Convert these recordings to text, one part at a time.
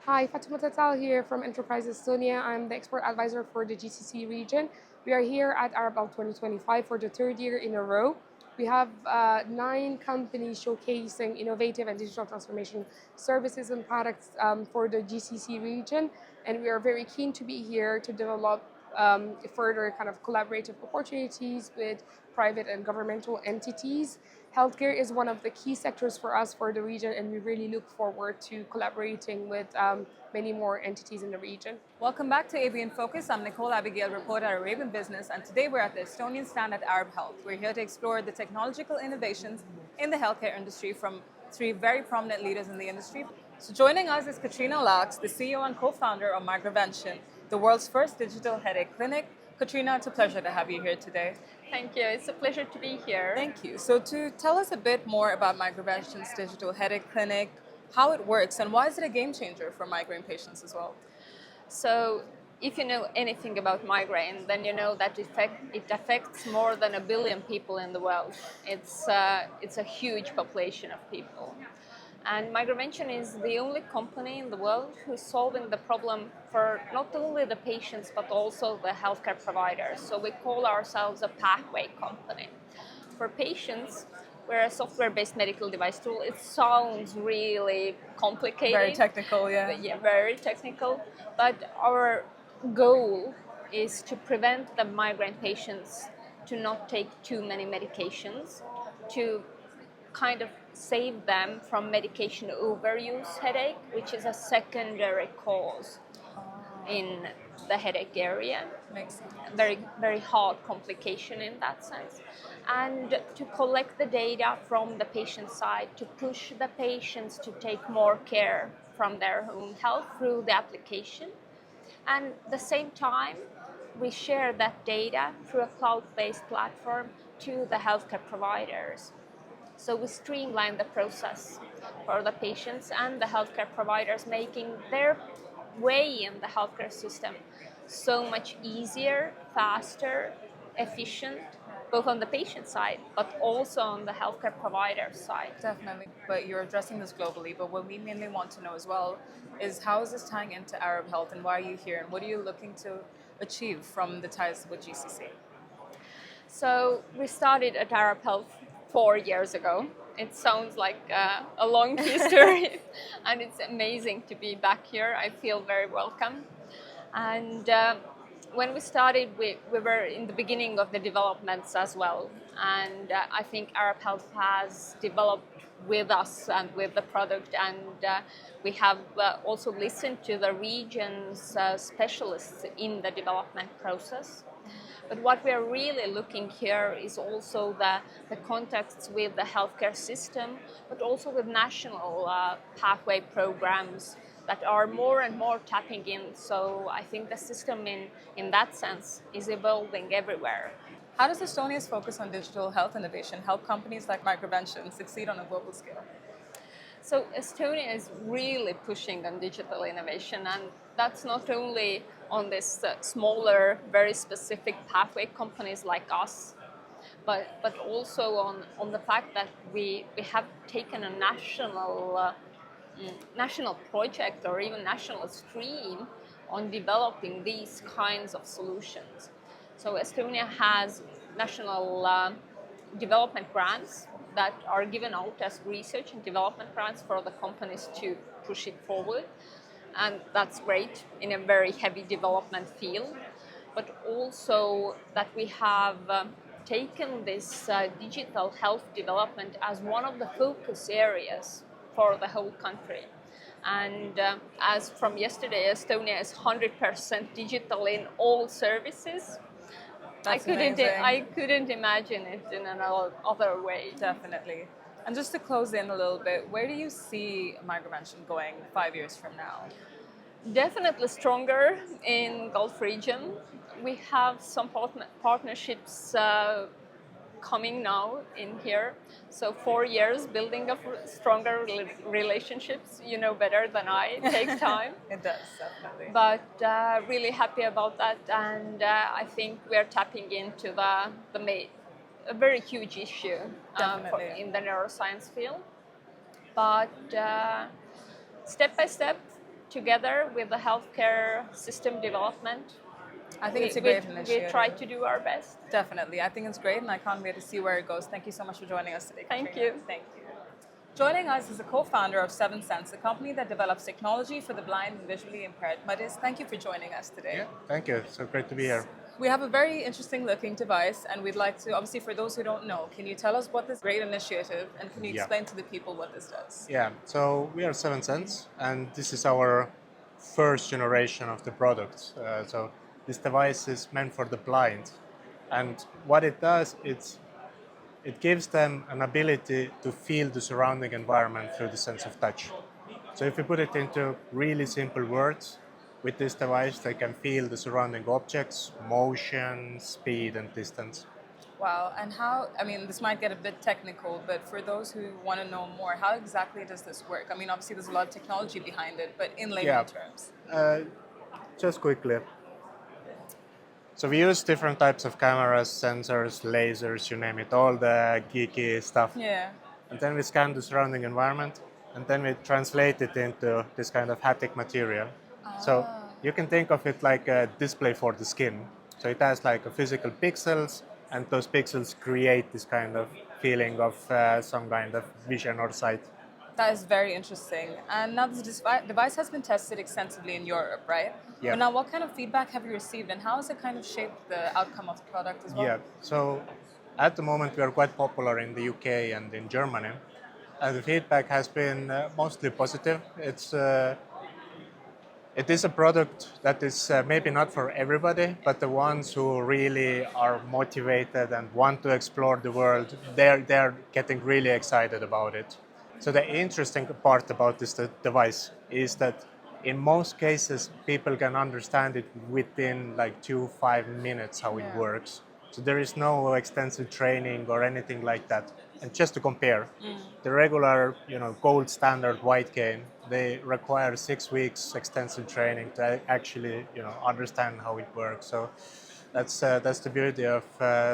Hi, Fatima Tatal here from Enterprise Estonia. I'm the expert advisor for the GCC region. We are here at Arabel 2025 for the third year in a row. We have 9 companies showcasing innovative and digital transformation services and products for the GCC region, and we are very keen to be here to develop further kind of collaborative opportunities with private and governmental entities. Healthcare is one of the key sectors for us for the region, and we really look forward to collaborating with many more entities in the region. Welcome back to AB in Focus. I'm Nicole Abigael, reporter at Arabian Business, and today we're at the Estonian stand at Arab Health. We're here to explore the technological innovations in the healthcare industry from 3 very prominent leaders in the industry. So joining us is Katrina Laux, the CEO and co-founder of Migrevention, the world's first digital headache clinic. Katrina, it's a pleasure to have you here today. Thank you. It's a pleasure to be here. Thank you. So to tell us a bit more about Migrevention's digital headache clinic, how it works, and why is it a game changer for migraine patients as well? So, if you know anything about migraine, then you know that it affects more than 1 billion people in the world. It's a huge population of people. And Migrevention is the only company in the world who's solving the problem for not only the patients but also the healthcare providers. So we call ourselves a pathway company. For patients, we're a software-based medical device tool. It sounds really complicated. Very technical, yeah. Yeah, very technical. But our goal is to prevent the migraine patients to not take too many medications, to kind of save them from medication overuse headache, which is a secondary cause in the headache area. Makes sense. Very, very hard complication in that sense. And to collect the data from the patient side, to push the patients to take more care from their own health through the application. And at the same time, we share that data through a cloud-based platform to the healthcare providers. So we streamline the process for the patients and the healthcare providers, making their way in the healthcare system so much easier, faster, efficient, both on the patient side, but also on the healthcare provider side. Definitely. But you're addressing this globally, but what we mainly want to know as well is how is this tying into Arab Health, and why are you here, and what are you looking to achieve from the ties with GCC? So we started at Arab Health 4 years ago. It sounds like a long history, and it's amazing to be back here. I feel very welcome. And when we started, we were in the beginning of the developments as well. And I think Arab Health has developed with us and with the product. And we have also listened to the region's specialists in the development process. But what we are really looking here is also the contacts with the healthcare system, but also with national pathway programs that are more and more tapping in. So I think the system in that sense is evolving everywhere. How does Estonia's focus on digital health innovation help companies like Migrevention succeed on a global scale? So Estonia is really pushing on digital innovation, and that's not only on this smaller, very specific pathway companies like us, but also on the fact that we have taken a national project or even national stream on developing these kinds of solutions. So Estonia has national development grants that are given out as research and development grants for the companies to push it forward. And that's great in a very heavy development field. But also that we have taken this digital health development as one of the focus areas for the whole country. And as from yesterday, Estonia is 100% digital in all services. I couldn't imagine it in another way. Definitely. And just to close in a little bit, where do you see Migrevention going 5 years from now? Definitely stronger in Gulf region. We have some partnerships coming now in here. So 4 years building up stronger relationships, you know better than I, it takes time. It does, definitely. But really happy about that, and I think we're tapping into a very huge issue in the neuroscience field. But step by step, together with the healthcare system development, I think it's a great we initiative. try to do our best. Definitely. I think it's great, and I can't wait to see where it goes. Thank you so much for joining us today, Thank Katrina. you. Thank you. Joining us is the co-founder of 7Sense, a company that develops technology for the blind and visually impaired. Madis, thank you for joining us today. Yeah, thank you. So great to be here. We have a very interesting looking device, and we'd like to, obviously, for those who don't know, can you tell us what this great initiative, and can you Yeah. explain to the people what this does? Yeah, so we are 7Sense, and this is our first generation of the product. So this device is meant for the blind, and what it does, it gives them an ability to feel the surrounding environment through the sense of touch. So if you put it into really simple words, with this device they can feel the surrounding objects, motion, speed, and distance. Wow, and how, I mean, this might get a bit technical, but for those who want to know more, how exactly does this work? I mean, obviously there's a lot of technology behind it, but in layman terms. Just quickly. So we use different types of cameras, sensors, lasers, you name it, all the geeky stuff. Yeah. And then we scan the surrounding environment, and then we translate it into this kind of haptic material. So you can think of it like a display for the skin. So it has like a physical pixels, and those pixels create this kind of feeling of some kind of vision or sight. That is very interesting. And now this device has been tested extensively in Europe, right? Yeah. But now what kind of feedback have you received, and how has it kind of shaped the outcome of the product as well? Yeah, so at the moment we are quite popular in the UK and in Germany. And the feedback has been mostly positive. It is a product that is maybe not for everybody, but the ones who really are motivated and want to explore the world, they're getting really excited about it. So the interesting part about this device is that in most cases, people can understand it within like 2-5 minutes how it works. So there is no extensive training or anything like that. And just to compare, the regular, gold standard white cane, they require 6 weeks extensive training to actually, understand how it works. So that's the beauty of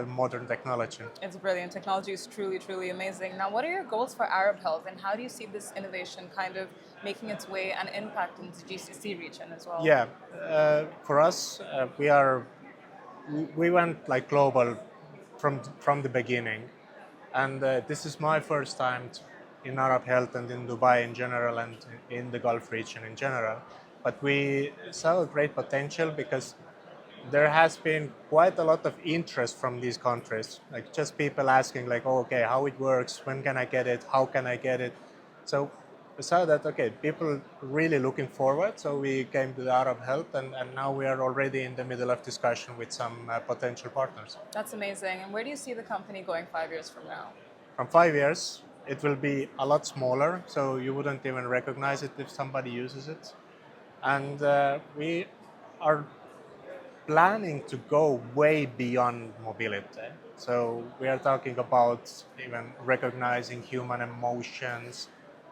modern technology. It's brilliant. Technology is truly, truly amazing. Now, what are your goals for Arab Health, and how do you see this innovation kind of making its way and impact in the GCC region as well? Yeah, for us, we went like global from the beginning, and this is my first time in Arab Health and in Dubai in general and in the Gulf region in general. But we saw a great potential because there has been quite a lot of interest from these countries, like just people asking like, oh, okay, how it works, when can I get it, how can I get it? So we saw that, okay, people really looking forward, so we came to the Arab Health, and now we are already in the middle of discussion with some potential partners. That's amazing. And where do you see the company going 5 years from now? From 5 years, it will be a lot smaller, so you wouldn't even recognize it if somebody uses it. And we are planning to go way beyond mobility. So we are talking about even recognizing human emotions,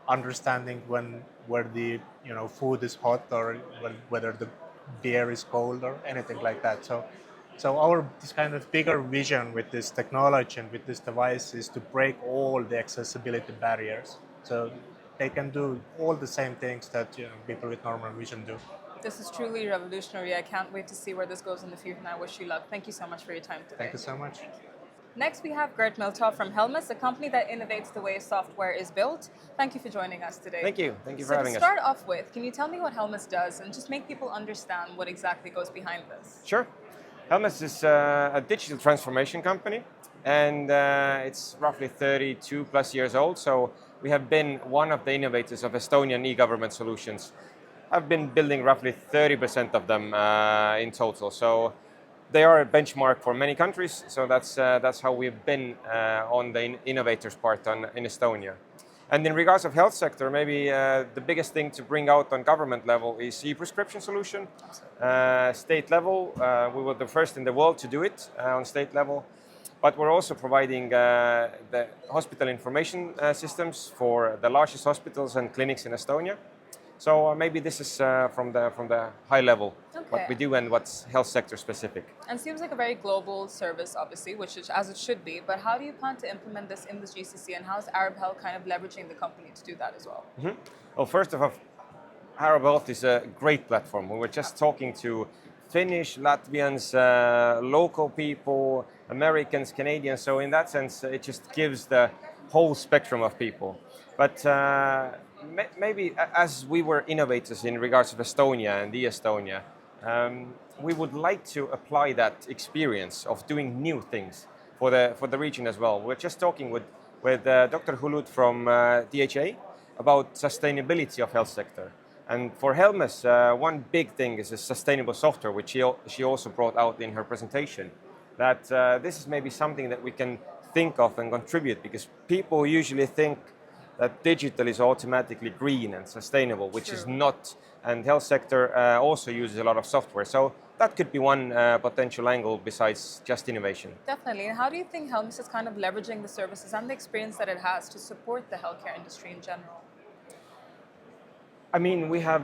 understanding where the food is hot or whether the beer is cold or anything like that. So our this kind of bigger vision with this technology and with this device is to break all the accessibility barriers. So they can do all the same things that people with normal vision do. This is truly revolutionary. I can't wait to see where this goes in the future, and I wish you luck. Thank you so much for your time today. Thank you so much. Next, we have Gert Miltov from Helmes, a company that innovates the way software is built. Thank you for joining us today. Thank you. Thank you for having us. us. To start off with, can you tell me what Helmes does and just make people understand what exactly goes behind this? Sure. Helmes is a digital transformation company, and it's roughly 32 plus years old. So we have been one of the innovators of Estonian e-government solutions. I've been building roughly 30% of them in total. So they are a benchmark for many countries. So that's how we've been on the innovators part in Estonia. And in regards of health sector, maybe the biggest thing to bring out on government level is e-prescription solution. State level, we were the first in the world to do it on state level. But we're also providing the hospital information systems for the largest hospitals and clinics in Estonia. So maybe this is from the high level, what we do and what's health sector specific. And seems like a very global service, obviously, which is as it should be. But how do you plan to implement this in the GCC, and how is Arab Health kind of leveraging the company to do that as well? Well, first of all, Arab Health is a great platform. We were just talking to Finnish, Latvians, local people, Americans, Canadians. So in that sense, it just gives the whole spectrum of people. But maybe as we were innovators in regards of Estonia and the Estonia, we would like to apply that experience of doing new things for the region as well. We're just talking with Dr. Hulut from DHA about sustainability of health sector. And for Helmes, one big thing is a sustainable software, which she also brought out in her presentation. That this is maybe something that we can think of and contribute, because people usually think that digital is automatically green and sustainable, which is not. And health sector also uses a lot of software. So that could be one potential angle besides just innovation. Definitely. And how do you think Helmes is kind of leveraging the services and the experience that it has to support the healthcare industry in general? I mean, we have,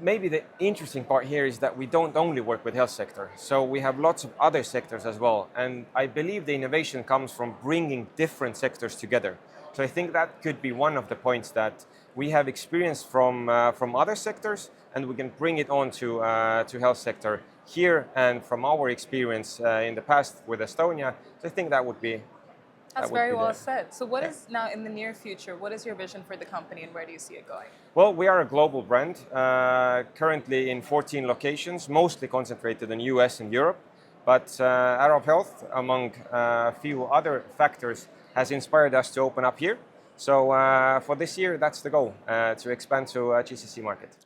maybe the interesting part here is that we don't only work with health sector. So we have lots of other sectors as well. And I believe the innovation comes from bringing different sectors together. So I think that could be one of the points, that we have experience from other sectors, and we can bring it on to health sector here, and from our experience in the past with Estonia. So I think that would be. That's very well said. So what is now in the near future, what is your vision for the company and where do you see it going? Well, we are a global brand, currently in 14 locations, mostly concentrated in US and Europe. But Arab Health, among a few other factors, has inspired us to open up here. So for this year, that's the goal, to expand to GCC market.